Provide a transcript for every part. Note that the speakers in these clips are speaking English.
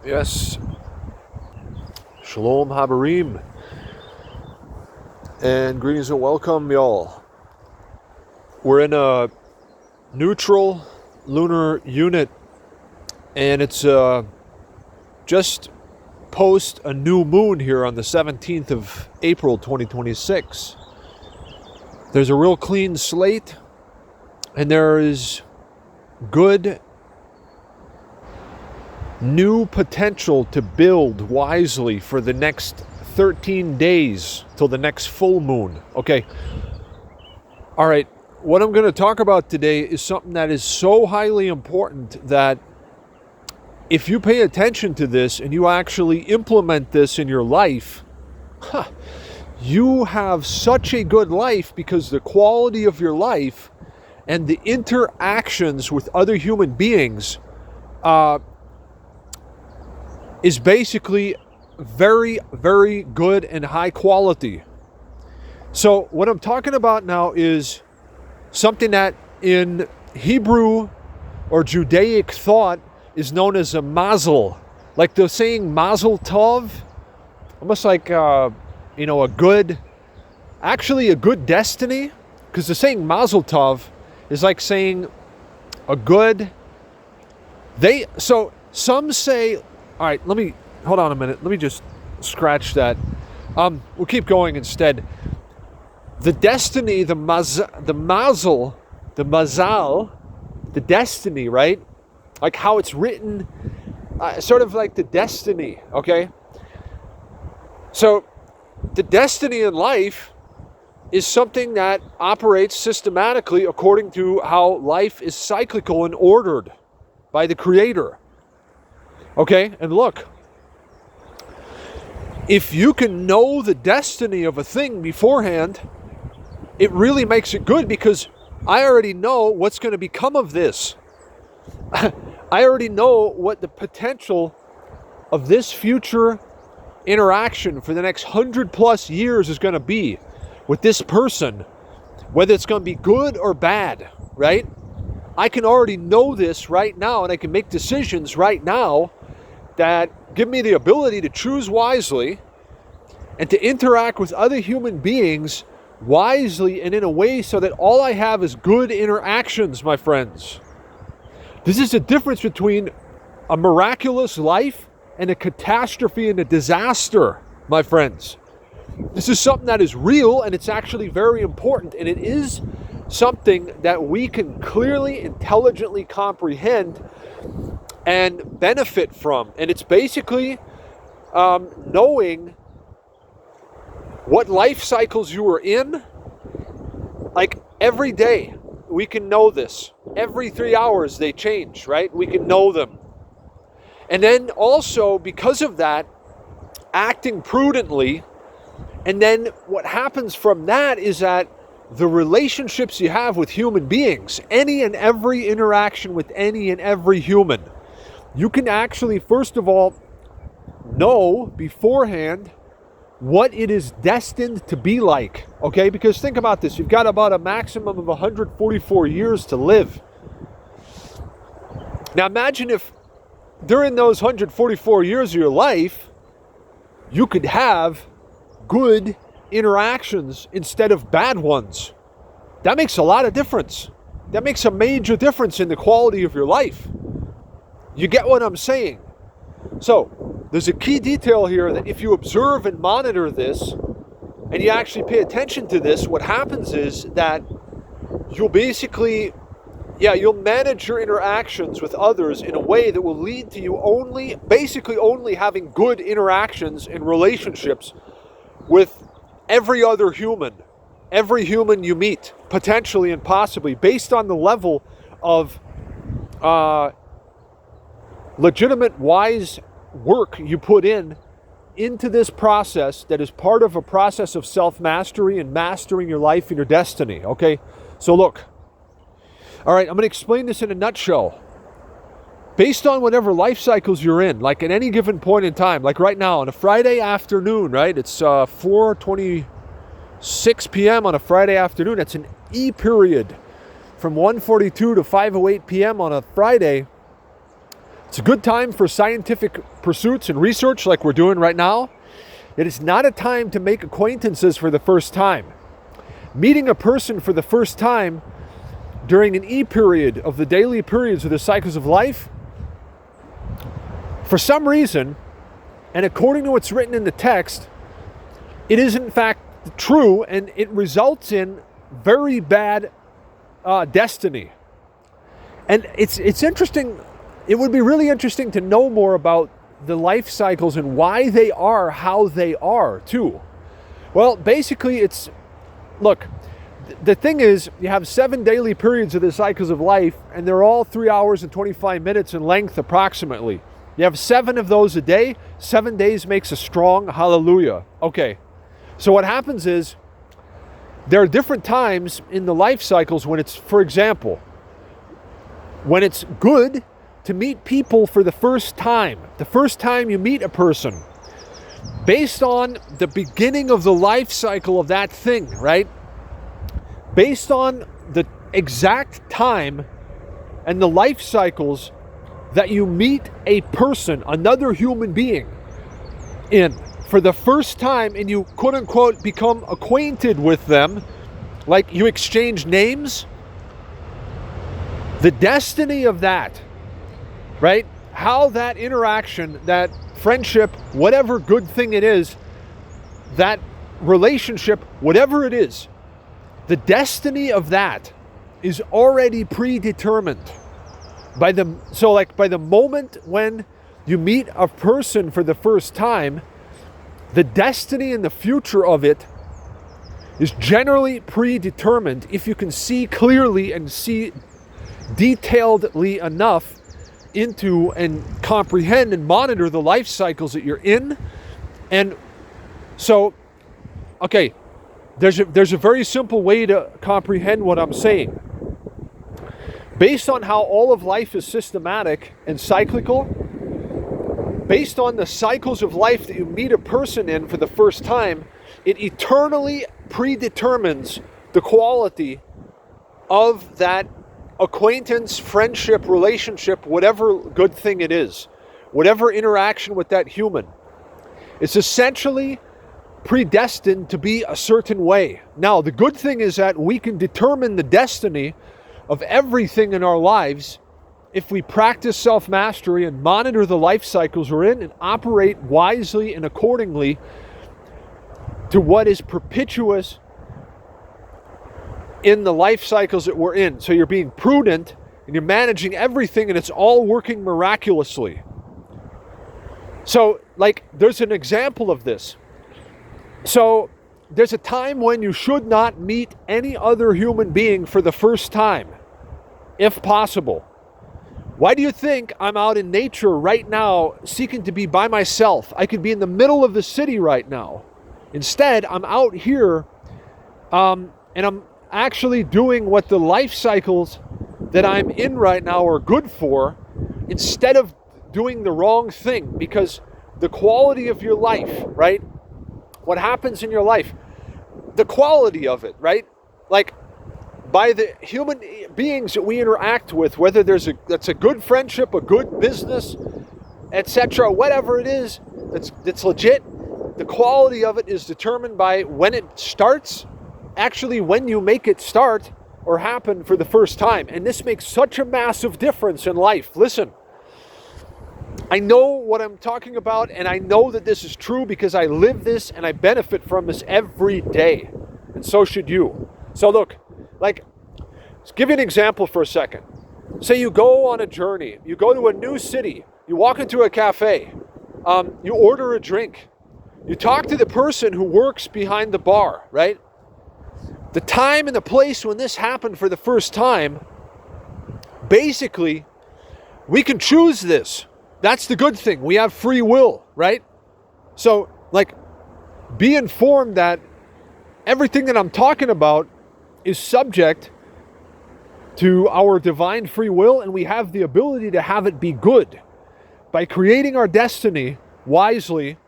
Yes. Shalom Habarim. And greetings and welcome, y'all. We're in a neutral lunar unit, and it's just post a new moon here on the 17th of April 2026. There's a real clean slate, and there is good new potential to build wisely for the next 13 days till the next full moon. Okay. All right. What I'm going to talk about today is something that is so highly important that if you pay attention to this and you actually implement this in your life, you have such a good life, because the quality of your life and the interactions with other human beings is basically very, very good and high quality. So what I'm talking about now is something that in Hebrew or Judaic thought is known as a mazel. Like the saying mazel tov, almost like, a good destiny. Because the saying mazel tov is like saying a good, so some say, all right, hold on a minute. Let me just scratch that. We'll keep going instead. The destiny, the mazal, the destiny, right? Like how it's written, sort of like the destiny, okay? So the destiny in life is something that operates systematically according to how life is cyclical and ordered by the Creator. Okay, and look, if you can know the destiny of a thing beforehand, it really makes it good, because I already know what's going to become of this. I already know what the potential of this future interaction for the next 100+ years is going to be with this person, whether it's going to be good or bad, right? I can already know this right now, and I can make decisions right now that give me the ability to choose wisely and to interact with other human beings wisely and in a way so that all I have is good interactions, my friends. This is the difference between a miraculous life and a catastrophe and a disaster, my friends. This is something that is real, and it's actually very important, and it is something that we can clearly, intelligently comprehend and benefit from. And it's basically knowing what life cycles you are in. Like every day we can know this. Every 3 hours they change, right? We can know them. And then also, because of that, acting prudently. And then what happens from that is that the relationships you have with human beings, any and every interaction with any and every human, you can actually, first of all, know beforehand what it is destined to be like, okay? Because think about this. You've got about a maximum of 144 years to live. Now imagine if during those 144 years of your life, you could have good interactions instead of bad ones. That makes a lot of difference. That makes a major difference in the quality of your life. You get what I'm saying? So, there's a key detail here that if you observe and monitor this, and you actually pay attention to this, what happens is that you'll basically, you'll manage your interactions with others in a way that will lead to you only having good interactions and relationships with every other human, every human you meet, potentially and possibly, based on the level of legitimate, wise work you put into this process that is part of a process of self-mastery and mastering your life and your destiny, okay? So look, all right, I'm going to explain this in a nutshell. Based on whatever life cycles you're in, like at any given point in time, like right now on a Friday afternoon, right? It's 4:26 p.m. on a Friday afternoon. That's an E period from 1:42 to 5:08 p.m. on a Friday. It's a good time for scientific pursuits and research like we're doing right now. It is not a time to make acquaintances for the first time. Meeting a person for the first time during an E period of the daily periods of the cycles of life, for some reason, and according to what's written in the text, it is in fact true, and it results in very bad destiny. And it's interesting. It would be really interesting to know more about the life cycles and why they are how they are too. Well, basically look, the thing is, you have 7 daily periods of the cycles of life, and they're all 3 hours and 25 minutes in length approximately. You have 7 of those a day. 7 days makes a strong hallelujah. Okay, so what happens is, there are different times in the life cycles when it's, for example, when it's good to meet people for the first time you meet a person, based on the beginning of the life cycle of that thing, right? Based on the exact time and the life cycles that you meet a person, another human being, in for the first time, and you quote unquote become acquainted with them, like you exchange names, the destiny of that, right? How that interaction, that friendship, whatever good thing it is, that relationship, whatever it is, the destiny of that is already predetermined by the moment when you meet a person for the first time. The destiny and the future of it is generally predetermined if you can see clearly and see detailedly enough into and comprehend and monitor the life cycles that you're in. And so, okay, there's a very simple way to comprehend what I'm saying. Based on how all of life is systematic and cyclical, based on the cycles of life that you meet a person in for the first time, it eternally predetermines the quality of that acquaintance, friendship, relationship, whatever good thing it is, whatever interaction with that human. It's essentially predestined to be a certain way. Now, the good thing is that we can determine the destiny of everything in our lives if we practice self-mastery and monitor the life cycles we're in and operate wisely and accordingly to what is perpetuous in the life cycles that we're in. So you're being prudent and you're managing everything, and it's all working miraculously. So, like, there's an example of this. So there's a time when you should not meet any other human being for the first time, if possible. Why do you think I'm out in nature right now seeking to be by myself? I could be in the middle of the city right now. Instead, I'm out here and I'm actually doing what the life cycles that I'm in right now are good for, instead of doing the wrong thing. Because the quality of your life, right? What happens in your life, the quality of it, right? Like, by the human beings that we interact with, whether that's a good friendship, a good business, etc., whatever it is that's legit, the quality of it is determined by when it starts, actually when you make it start or happen for the first time. And this makes such a massive difference in life. Listen, I know what I'm talking about, and I know that this is true because I live this and I benefit from this every day. And so should you. So look, like, let's give you an example for a second. Say you go on a journey, you go to a new city, you walk into a cafe, you order a drink, you talk to the person who works behind the bar, right? The time and the place when this happened for the first time, basically, we can choose this. That's the good thing. We have free will, right? So, like, be informed that everything that I'm talking about is subject to our divine free will, and we have the ability to have it be good by creating our destiny wisely,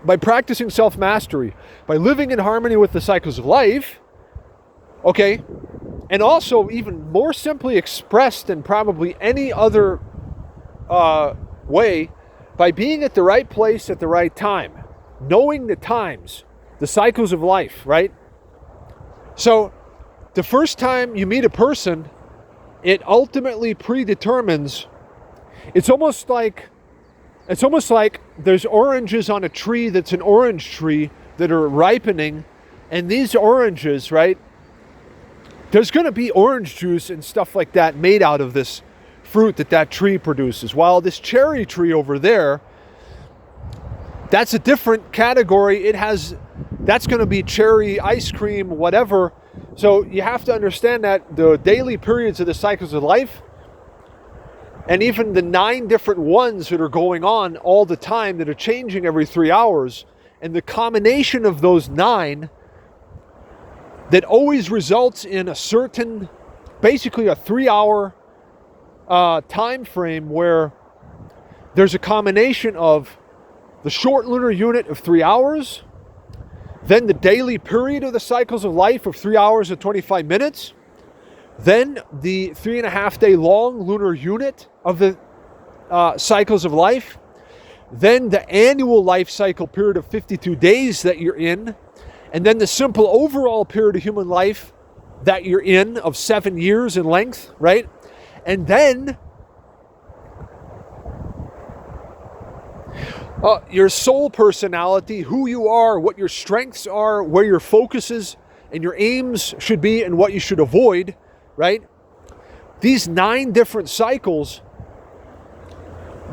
by practicing self-mastery, by living in harmony with the cycles of life, okay? And also, even more simply expressed than probably any other way by being at the right place at the right time, knowing the times, the cycles of life, right? So the first time you meet a person, it ultimately predetermines. It's almost like there's oranges on a tree that's an orange tree that are ripening, and these oranges, right? There's going to be orange juice and stuff like that made out of this fruit that tree produces. While this cherry tree over there, that's a different category. That's going to be cherry ice cream, whatever. So you have to understand that the daily periods of the cycles of life, and even the 9 different ones that are going on all the time that are changing every 3 hours, and the combination of those 9 that always results in a certain, basically a 3-hour time frame where there's a combination of the short lunar unit of 3 hours, then the daily period of the cycles of life of 3 hours and 25 minutes, then the 3.5 day long lunar unit of the cycles of life, then the annual life cycle period of 52 days that you're in, and then the simple overall period of human life that you're in of 7 years in length, right? And then your soul personality, who you are, what your strengths are, where your focuses and your aims should be, and what you should avoid, right? These 9 different cycles,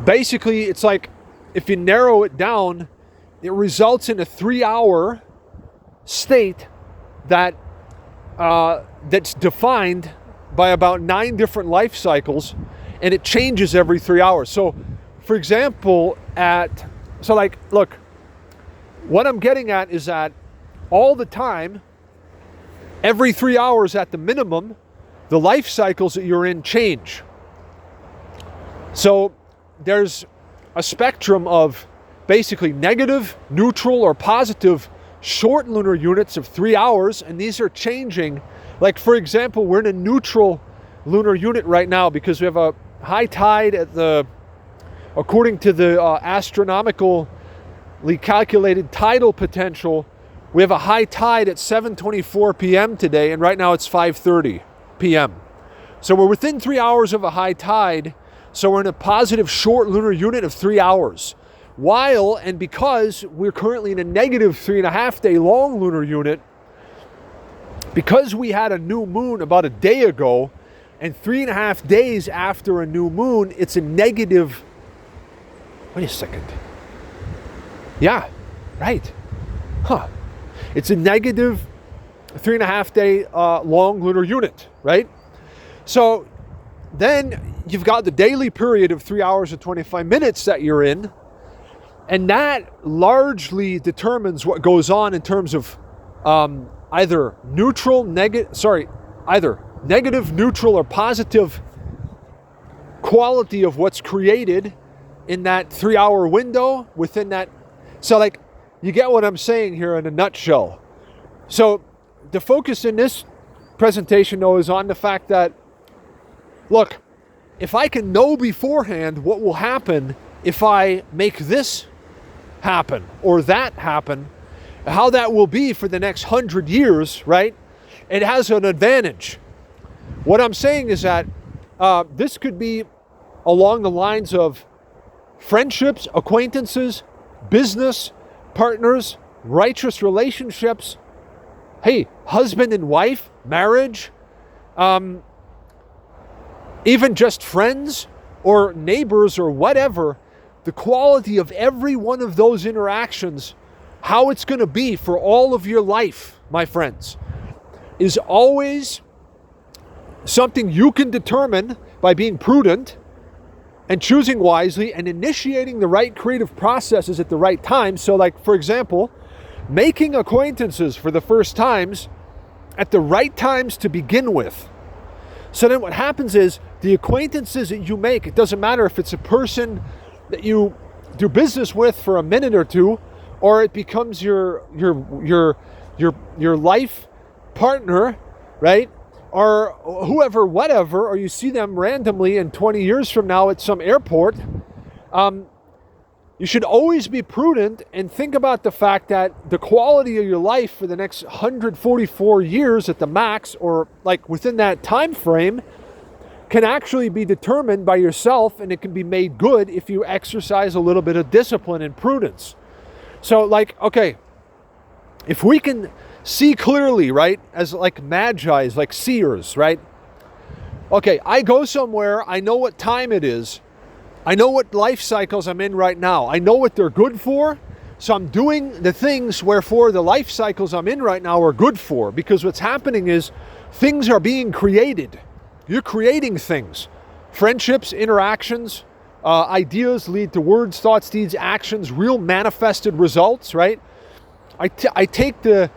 basically, it's like, if you narrow it down, it results in a 3-hour state that that's defined by about 9 different life cycles, and it changes every 3 hours. So, for example, look, what I'm getting at is that all the time, every 3 hours at the minimum, the life cycles that you're in change. So there's a spectrum of basically negative, neutral, or positive short lunar units of 3 hours, and these are changing. Like, for example, we're in a neutral lunar unit right now because we have a high tide according to the astronomically calculated tidal potential. We have a high tide at 7:24 p.m. today, and right now it's 5:30 p.m. So we're within 3 hours of a high tide, so we're in a positive short lunar unit of 3 hours. While, and because we're currently in a negative 3.5 day long lunar unit, because we had a new moon about a day ago, and 3.5 days after a new moon, it's a negative, wait a second. Yeah, right. It's a negative 3.5 day long lunar unit, right? So then you've got the daily period of 3 hours and 25 minutes that you're in, and that largely determines what goes on in terms of either negative, neutral, or positive quality of what's created in that 3 hour window within that. So, like, you get what I'm saying here in a nutshell. So the focus in this presentation, though, is on the fact that, look, if I can know beforehand what will happen if I make this happen or that happen, how that will be for the next 100 years, right? It has an advantage. What I'm saying is that this could be along the lines of friendships, acquaintances, business, partners, righteous relationships, hey, husband and wife, marriage, even just friends or neighbors or whatever. The quality of every one of those interactions, how it's going to be for all of your life, my friends, is always something you can determine by being prudent and choosing wisely and initiating the right creative processes at the right time. So, like, for example, making acquaintances for the first times at the right times to begin with. So then what happens is the acquaintances that you make, it doesn't matter if it's a person that you do business with for a minute or two, or it becomes your life partner, right? or whoever, whatever, or you see them randomly in 20 years from now at some airport, you should always be prudent and think about the fact that the quality of your life for the next 144 years at the max, or like within that time frame, can actually be determined by yourself, and it can be made good if you exercise a little bit of discipline and prudence. So like, okay, if we can see clearly, right, as like magi's, like seers, right? Okay, I go somewhere, I know what time it is, I know what life cycles I'm in right now, I know what they're good for, so I'm doing the things wherefore the life cycles I'm in right now are good for, because what's happening is things are being created. You're creating things. Friendships, interactions, ideas lead to words, thoughts, deeds, actions, real manifested results, right? I take the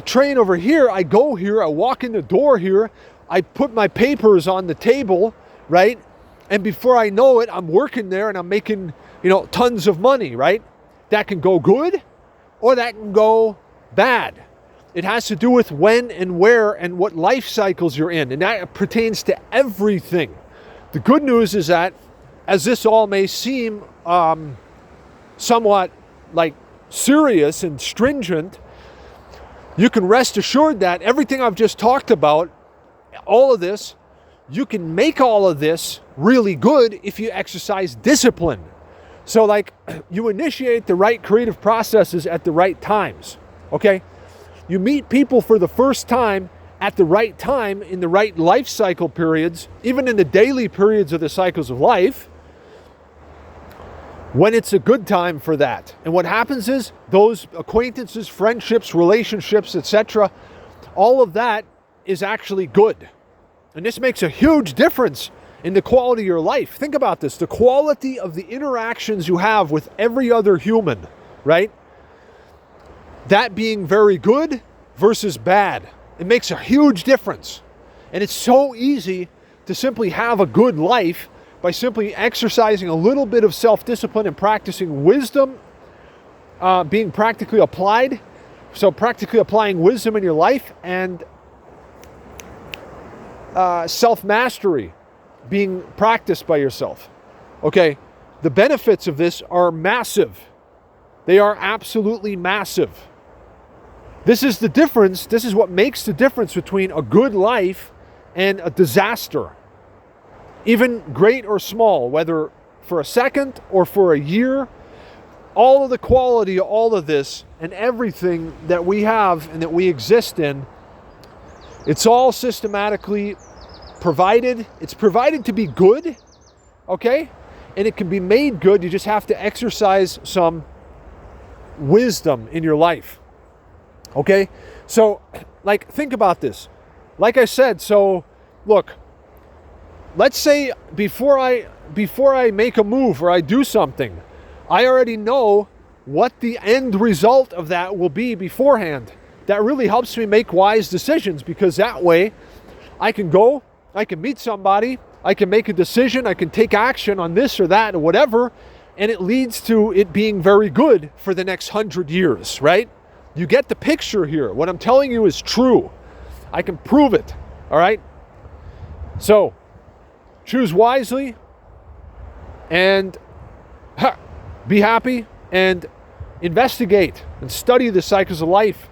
train over here, I go here, I walk in the door here, I put my papers on the table, right? And before I know it, I'm working there and I'm making, tons of money, right? That can go good or that can go bad. It has to do with when and where and what life cycles you're in. And that pertains to everything. The good news is that, as this all may seem somewhat like serious and stringent, you can rest assured that everything I've just talked about, all of this, you can make all of this really good if you exercise discipline. So like, you initiate the right creative processes at the right times, okay? You meet people for the first time at the right time in the right life cycle periods, even in the daily periods of the cycles of life, when it's a good time for that. And what happens is those acquaintances, friendships, relationships, etc., all of that is actually good. And this makes a huge difference in the quality of your life. Think about this, the quality of the interactions you have with every other human, right? That being very good versus bad. It makes a huge difference. And it's so easy to simply have a good life by simply exercising a little bit of self-discipline and practicing wisdom, being practically applied. So practically applying wisdom in your life, and self-mastery being practiced by yourself. Okay, the benefits of this are massive. They are absolutely massive. This is the difference. This is what makes the difference between a good life and a disaster. Even great or small, whether for a second or for a year, all of the quality of all of this and everything that we have and that we exist in, it's all systematically provided. It's provided to be good, okay? And it can be made good. You just have to exercise some wisdom in your life, okay? So, like, think about this. Like I said, so, look, let's say before I make a move or I do something, I already know what the end result of that will be beforehand. That really helps me make wise decisions, because that way I can go, I can meet somebody, I can make a decision, I can take action on this or that or whatever, and it leads to it being very good for the next 100 years, right? You get the picture here. What I'm telling you is true. I can prove it, all right? So, choose wisely and be happy and investigate and study the cycles of life.